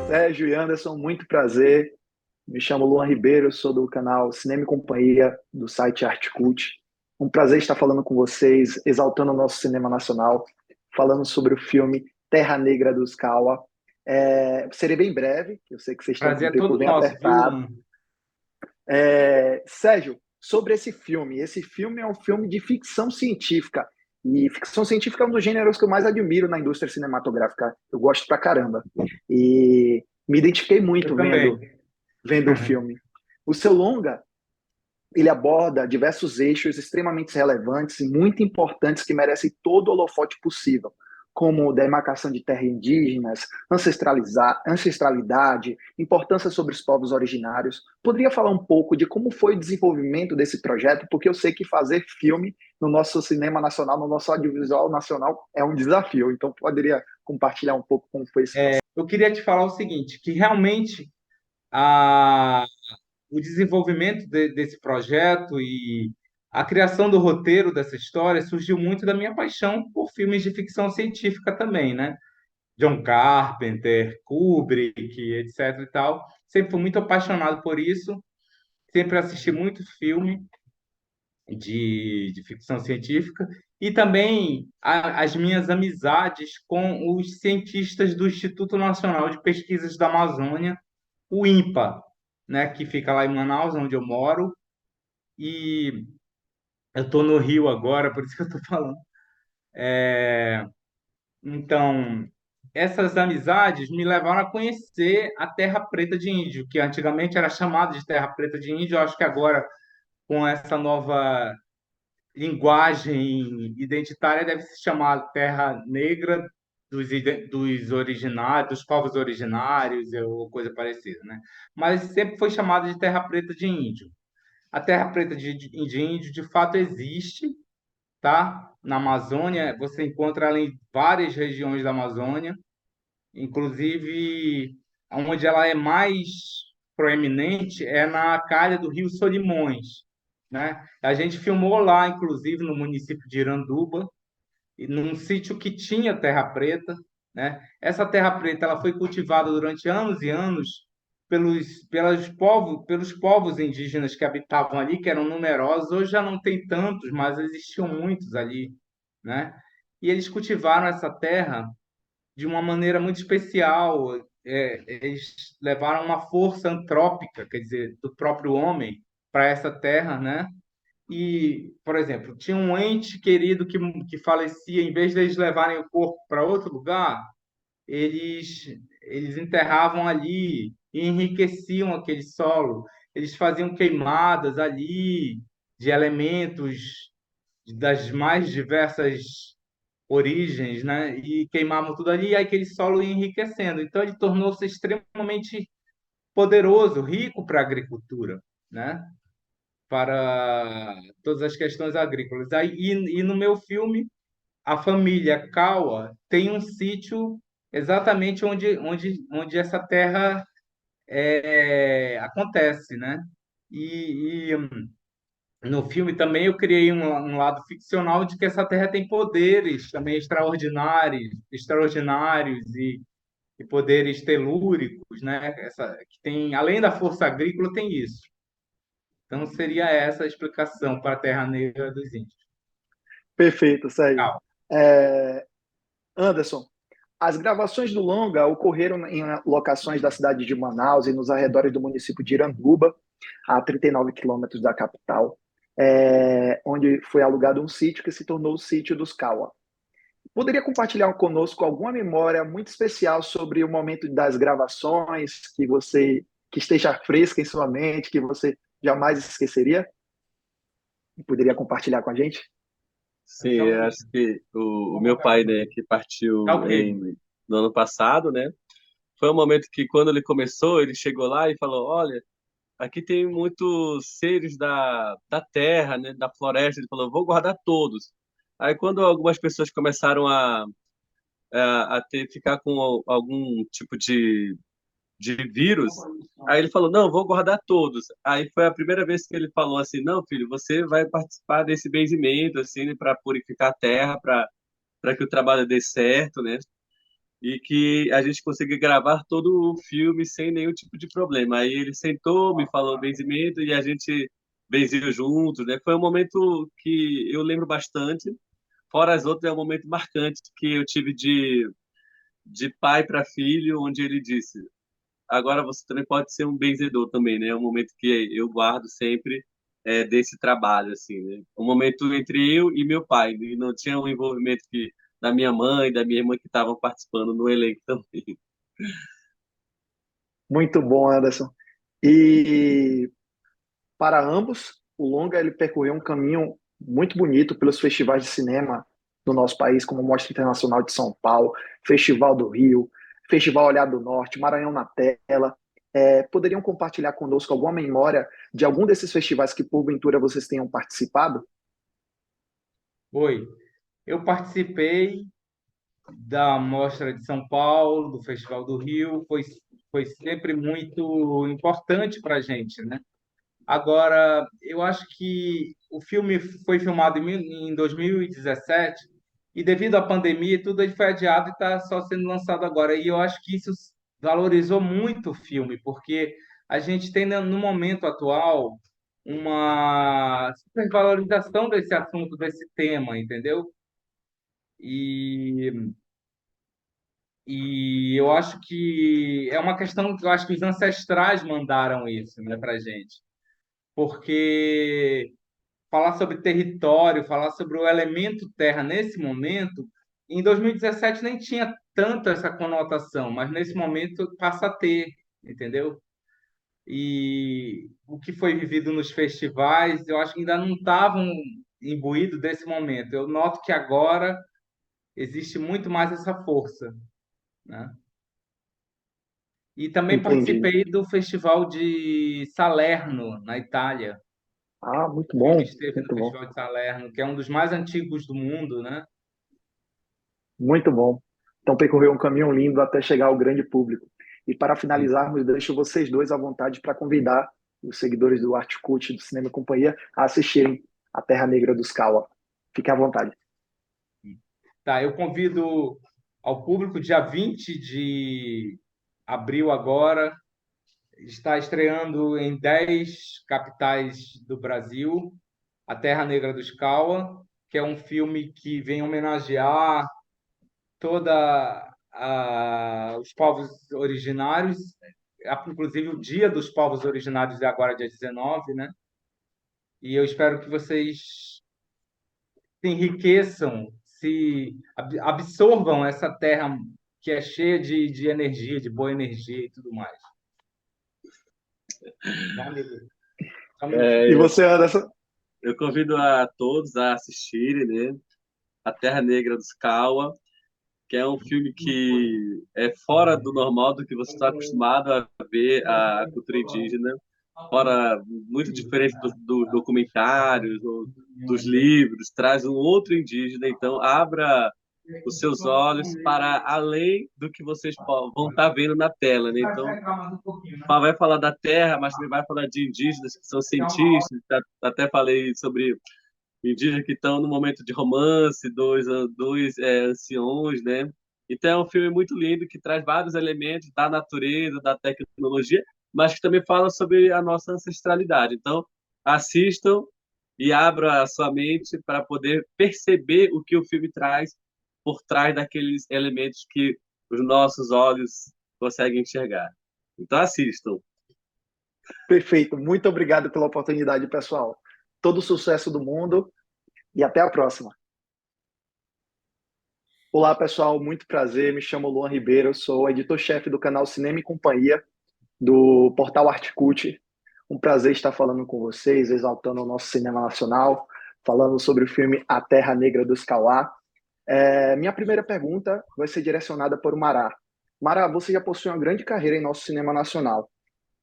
Sérgio e Anderson, muito prazer. Me chamo Luan Ribeiro, eu sou do canal Cinema e Companhia, do site Artcult. Um prazer estar falando com vocês, exaltando o nosso cinema nacional, falando sobre o filme Terra Negra dos Kawa. Serei bem breve, eu sei que vocês estão com o Prazer é tempo todo bem nosso, viu, apertado. Luan? Sérgio, sobre esse filme é um filme de ficção científica. E ficção científica é um dos gêneros que eu mais admiro na indústria cinematográfica. Eu gosto pra caramba. E me identifiquei Eu muito também. vendo o filme. O seu longa, ele aborda diversos eixos extremamente relevantes e muito importantes que merecem todo o holofote possível, como demarcação de terras indígenas, ancestralidade, importância sobre os povos originários. Poderia falar um pouco de como foi o desenvolvimento desse projeto? Porque eu sei que fazer filme no nosso cinema nacional, no nosso audiovisual nacional, é um desafio. Então, poderia compartilhar um pouco como foi esse processo? Eu queria te falar o seguinte, que realmente a, o desenvolvimento desse projeto e a criação do roteiro dessa história surgiu muito da minha paixão por filmes de ficção científica também, né? John Carpenter, Kubrick, etc e tal. Sempre fui muito apaixonado por isso, sempre assisti muito filme de ficção científica e também as minhas amizades com os cientistas do Instituto Nacional de Pesquisas da Amazônia, o INPA, né, que fica lá em Manaus, onde eu moro, e eu estou no Rio agora, por isso que eu estou falando. Então, essas amizades me levaram a conhecer a Terra Preta de Índio, que antigamente era chamada de Terra Preta de Índio, eu acho que agora, com essa nova linguagem identitária deve se chamar Terra Negra dos originários, dos povos originários ou coisa parecida, né? Mas sempre foi chamada de Terra Preta de Índio. A Terra Preta de Índio de fato existe, tá? Na Amazônia, você encontra ela em várias regiões da Amazônia, inclusive onde ela é mais proeminente é na calha do Rio Solimões, né? A gente filmou lá, inclusive, no município de Iranduba, e num sítio que tinha terra preta, né? Essa terra preta ela foi cultivada durante anos e anos pelos povos indígenas que habitavam ali, que eram numerosos. Hoje já não tem tantos, mas existiam muitos ali, né? E eles cultivaram essa terra de uma maneira muito especial. Eles levaram uma força antrópica, quer dizer, do próprio homem para essa terra, né? E, por exemplo, tinha um ente querido que falecia, em vez de eles levarem o corpo para outro lugar, eles, eles enterravam ali e enriqueciam aquele solo. Eles faziam queimadas ali de elementos das mais diversas origens, né? E queimavam tudo ali, e aí aquele solo ia enriquecendo. Então ele tornou-se extremamente poderoso, rico para a agricultura, né? Para todas as questões agrícolas. E no meu filme, a família Kawa tem um sítio exatamente onde essa terra acontece, né? E no filme também eu criei um lado ficcional de que essa terra tem poderes também extraordinários e poderes telúricos, né? Que tem, além da força agrícola, tem isso. Então seria essa a explicação para a Terra Negra dos Índios. Perfeito, Sérgio. Legal. É, Anderson, as gravações do longa ocorreram em locações da cidade de Manaus e nos arredores do município de Iranduba, a 39 quilômetros da capital, onde foi alugado um sítio que se tornou o sítio dos Kawa. Poderia compartilhar conosco alguma memória muito especial sobre o momento das gravações que esteja fresca em sua mente, que você jamais esqueceria? Poderia compartilhar com a gente? É Sim, só um eu acho minutinho. que o Vou meu colocar pai, no. né, que Tá partiu ok. no ano passado, né, foi um momento que quando ele começou, ele chegou lá e falou, olha, aqui tem muitos seres da terra, né, da floresta, ele falou, vou guardar todos. Aí quando algumas pessoas começaram ficar com algum tipo de vírus, aí ele falou, não, vou guardar todos. Aí foi a primeira vez que ele falou assim, não, filho, você vai participar desse benzimento, assim, para purificar a terra, para que o trabalho dê certo, né? e que a gente conseguiu gravar todo o filme sem nenhum tipo de problema. Aí ele sentou, me falou benzimento e a gente benziu juntos, né? Foi um momento que eu lembro bastante. Fora as outras, é um momento marcante que eu tive de pai para filho, onde ele disse: agora você também pode ser um benzedor também, né? É um momento que eu guardo sempre desse trabalho, assim, né? Um momento entre eu e meu pai, e não tinha um envolvimento da minha mãe, da minha irmã que estavam participando no elenco também. Muito bom, Anderson. E para ambos, o longa ele percorreu um caminho muito bonito pelos festivais de cinema do nosso país, como o Mostra Internacional de São Paulo, Festival do Rio, Festival Olhar do Norte, Maranhão na Tela. Poderiam compartilhar conosco alguma memória de algum desses festivais que porventura vocês tenham participado? Oi, eu participei da Mostra de São Paulo, do Festival do Rio, foi sempre muito importante para a gente, né? Agora, eu acho que o filme foi filmado em 2017 e devido à pandemia, tudo ele foi adiado e está só sendo lançado agora. E eu acho que isso valorizou muito o filme, porque a gente tem no momento atual uma supervalorização desse assunto, desse tema, entendeu? E, e eu acho que é uma questão que eu acho que os ancestrais mandaram isso, né, para gente. Porque falar sobre território, falar sobre o elemento terra nesse momento, em 2017 nem tinha tanto essa conotação, mas nesse momento passa a ter, entendeu? E o que foi vivido nos festivais, eu acho que ainda não estavam imbuídos desse momento. Eu noto que agora existe muito mais essa força, né? E também Entendi. participei do Festival de Salerno, na Itália. Ah, muito O filme bom, esteve no muito bom, Festival de Salerno, que é um dos mais antigos do mundo, né? muito bom. Então percorreu um caminho lindo até chegar ao grande público. E para Sim. finalizarmos, deixo vocês dois à vontade para convidar os seguidores do Arte Cult do Cinema e Companhia a assistirem A Terra Negra dos Kawa. Fiquem à vontade. Tá, eu convido ao público, dia 20 de abril agora, está estreando em 10 capitais do Brasil, A Terra Negra dos Kawa, que é um filme que vem homenagear toda os povos originários, inclusive o Dia dos Povos Originários é agora dia 19, né? E eu espero que vocês se enriqueçam, absorvam essa terra que é cheia de energia, de boa energia e tudo mais. Tá, amigo? Só um minutinho. E É, você, Anderson? eu convido a todos a assistirem, né? A Terra Negra dos Kawa, que é um filme que é fora do normal do que você está acostumado a ver a cultura indígena, fora muito diferente dos documentários ou dos livros, traz um outro indígena, então abra os seus olhos para além do que vocês vão estar vendo na tela, né? Então, vai falar da terra, mas também vai falar de indígenas que são cientistas, até falei sobre indígenas que estão no momento de romance, dois anciões, né? Então é um filme muito lindo que traz vários elementos da natureza, da tecnologia, mas que também fala sobre a nossa ancestralidade. Então, assistam e abra a sua mente para poder perceber o que o filme traz por trás daqueles elementos que os nossos olhos conseguem enxergar. Então, assistam. Perfeito. Muito obrigado pela oportunidade, pessoal. Todo o sucesso do mundo e até a próxima. Olá, pessoal. Muito prazer. Me chamo Luan Ribeiro. Sou editor-chefe do canal Cinema e Companhia do portal Articult. Um prazer estar falando com vocês, exaltando o nosso cinema nacional, falando sobre o filme A Terra Negra dos Kauá. Minha primeira pergunta vai ser direcionada para o Mará. Mará, você já possui uma grande carreira em nosso cinema nacional.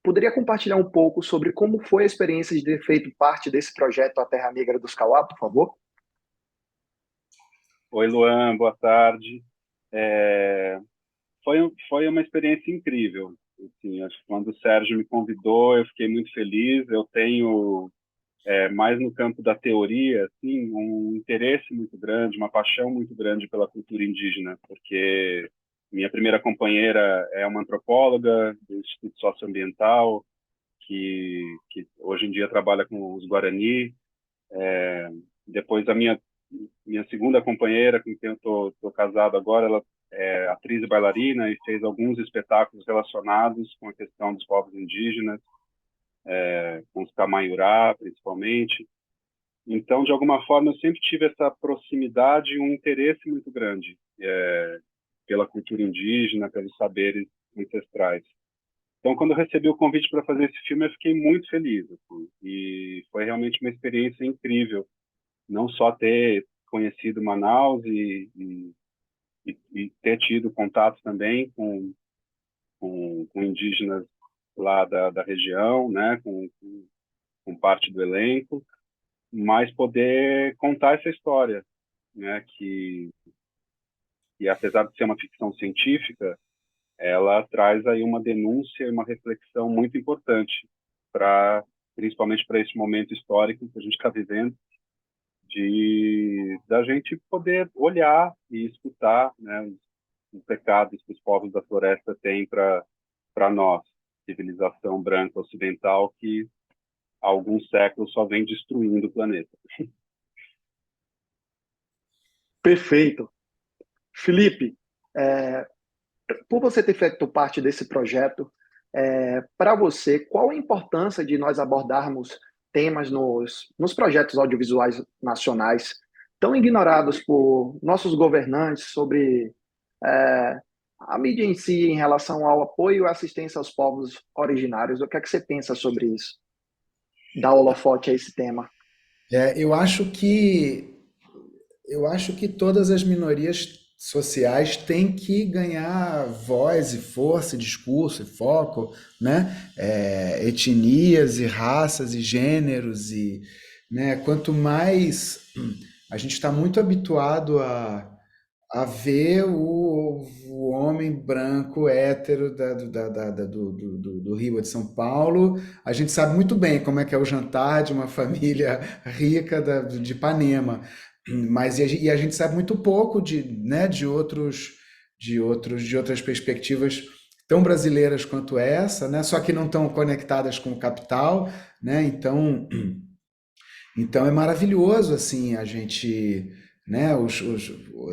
Poderia compartilhar um pouco sobre como foi a experiência de ter feito parte desse projeto A Terra Negra dos Kauá, por favor? Oi, Luan, boa tarde. É, foi uma experiência incrível. Assim, acho que quando o Sérgio me convidou, eu fiquei muito feliz. Eu tenho, mais no campo da teoria, assim, um interesse muito grande, uma paixão muito grande pela cultura indígena, porque Minha primeira companheira é uma antropóloga do Instituto Socioambiental, que hoje em dia trabalha com os Guarani. Depois a minha segunda companheira, com quem eu tô casado agora, ela é atriz e bailarina e fez alguns espetáculos relacionados com a questão dos povos indígenas, com os Camaiurá, principalmente. Então, de alguma forma, eu sempre tive essa proximidade e um interesse muito grande pela cultura indígena, pelos saberes ancestrais. Então, quando eu recebi o convite para fazer esse filme, eu fiquei muito feliz, assim, e foi realmente uma experiência incrível. Não só ter conhecido Manaus e ter tido contato também com indígenas lá da região, né, com parte do elenco, mas poder contar essa história, né, que apesar de ser uma ficção científica, ela traz aí uma denúncia e uma reflexão muito importante principalmente para esse momento histórico que a gente está vivendo, da gente poder olhar e escutar, né, os pecados que os povos da floresta têm para nós, civilização branca ocidental que há alguns séculos só vem destruindo o planeta. Perfeito. Felipe, é, por você ter feito parte desse projeto, para você, qual a importância de nós abordarmos temas nos projetos audiovisuais nacionais tão ignorados por nossos governantes sobre é, a mídia em si em relação ao apoio e assistência aos povos originários? O que é que você pensa sobre isso? Dar holofote a esse tema. É, eu acho que todas as minorias sociais têm que ganhar voz e força, e discurso e foco, né? Etnias e raças e gêneros e, né? Quanto mais a gente está muito habituado a ver o homem branco hétero do Rio de São Paulo. A gente sabe muito bem como é que é o jantar de uma família rica de Ipanema, mas e a gente sabe muito pouco né, de outras perspectivas tão brasileiras quanto essa, né? Só que não estão conectadas com o capital, né? Então é maravilhoso assim a gente, né,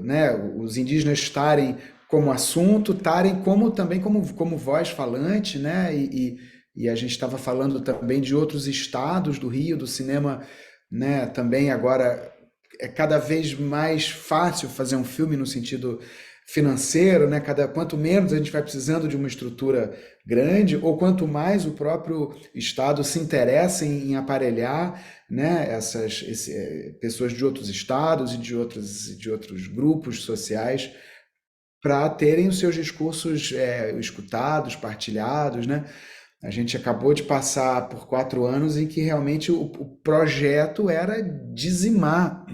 né, os indígenas estarem como assunto, estarem também como voz falante, né? E a gente estava falando também de outros estados do Rio, do cinema, né? Também agora é cada vez mais fácil fazer um filme no sentido financeiro, né? Quanto menos a gente vai precisando de uma estrutura grande, ou quanto mais o próprio Estado se interessa em aparelhar, né, pessoas de outros estados e de outros grupos sociais para terem os seus discursos escutados, partilhados, né? A gente acabou de passar por 4 anos em que realmente o projeto era dizimar,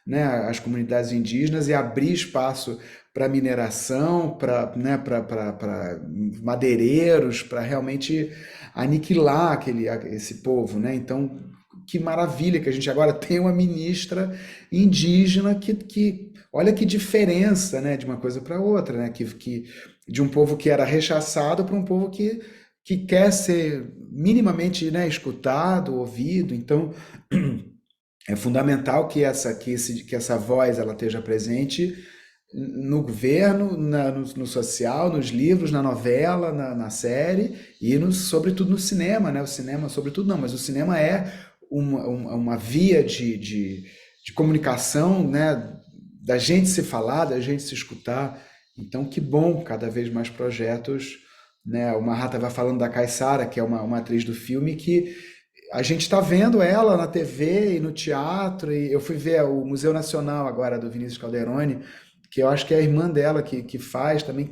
né, as comunidades indígenas e abrir espaço para mineração, para, né, para madeireiros, para realmente aniquilar esse povo, né? Então, que maravilha que a gente agora tem uma ministra indígena que olha que diferença, né, de uma coisa para outra, né? De um povo que era rechaçado para um povo que quer ser minimamente, né, escutado, ouvido. Então, é fundamental que essa voz ela esteja presente no governo, no social, nos livros, na novela, na série e, sobretudo, no cinema, né? O cinema, sobretudo, não, mas o cinema é uma via de comunicação, né? Da gente se falar, da gente se escutar. Então, que bom, cada vez mais projetos, né? O Marra estava falando da Caissara, que é uma atriz do filme, que a gente está vendo ela na TV e no teatro, e eu fui ver o Museu Nacional agora, do Vinícius Calderoni, que eu acho que é a irmã dela que faz também,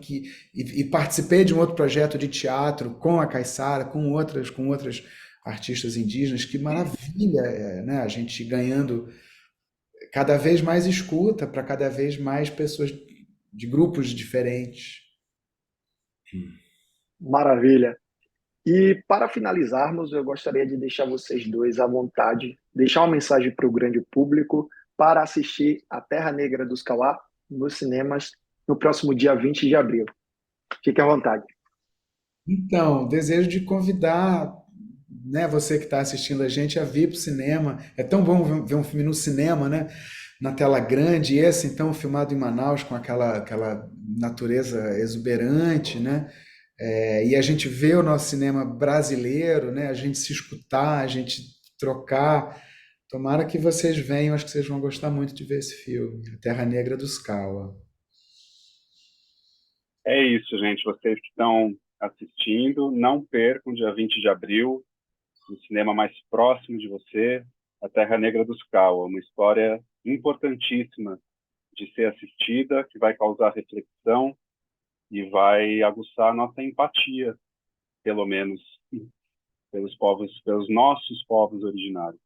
e participei de um outro projeto de teatro com a Caissara, com outras artistas indígenas. Que maravilha, né? A gente ganhando cada vez mais escuta para cada vez mais pessoas de grupos diferentes. Maravilha. E para finalizarmos, eu gostaria de deixar vocês dois à vontade, deixar uma mensagem para o grande público para assistir A Terra Negra dos Kawá nos cinemas no próximo dia 20 de abril. Fique à vontade. Então, desejo de convidar, né, você que está assistindo a gente a vir para o cinema. É tão bom ver um filme no cinema, né? Na tela grande, esse então filmado em Manaus com aquela natureza exuberante, né? E a gente vê o nosso cinema brasileiro, né? A gente se escutar, a gente trocar. Tomara que vocês venham, acho que vocês vão gostar muito de ver esse filme, A Terra Negra dos Caua. É isso, gente. Vocês que estão assistindo, não percam, dia 20 de abril, no cinema mais próximo de você, A Terra Negra dos Caua, uma história importantíssima de ser assistida, que vai causar reflexão e vai aguçar a nossa empatia, pelo menos, pelos nossos povos originários.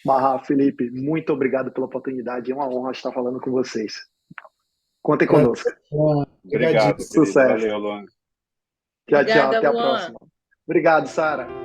Marra, Felipe, muito obrigado pela oportunidade. É uma honra estar falando com vocês. Contem conosco. Obrigado, querido. Sucesso. Valeu, Luan. Tchau, tchau. Obrigada, Até a Luan. próxima. Obrigado, Sara.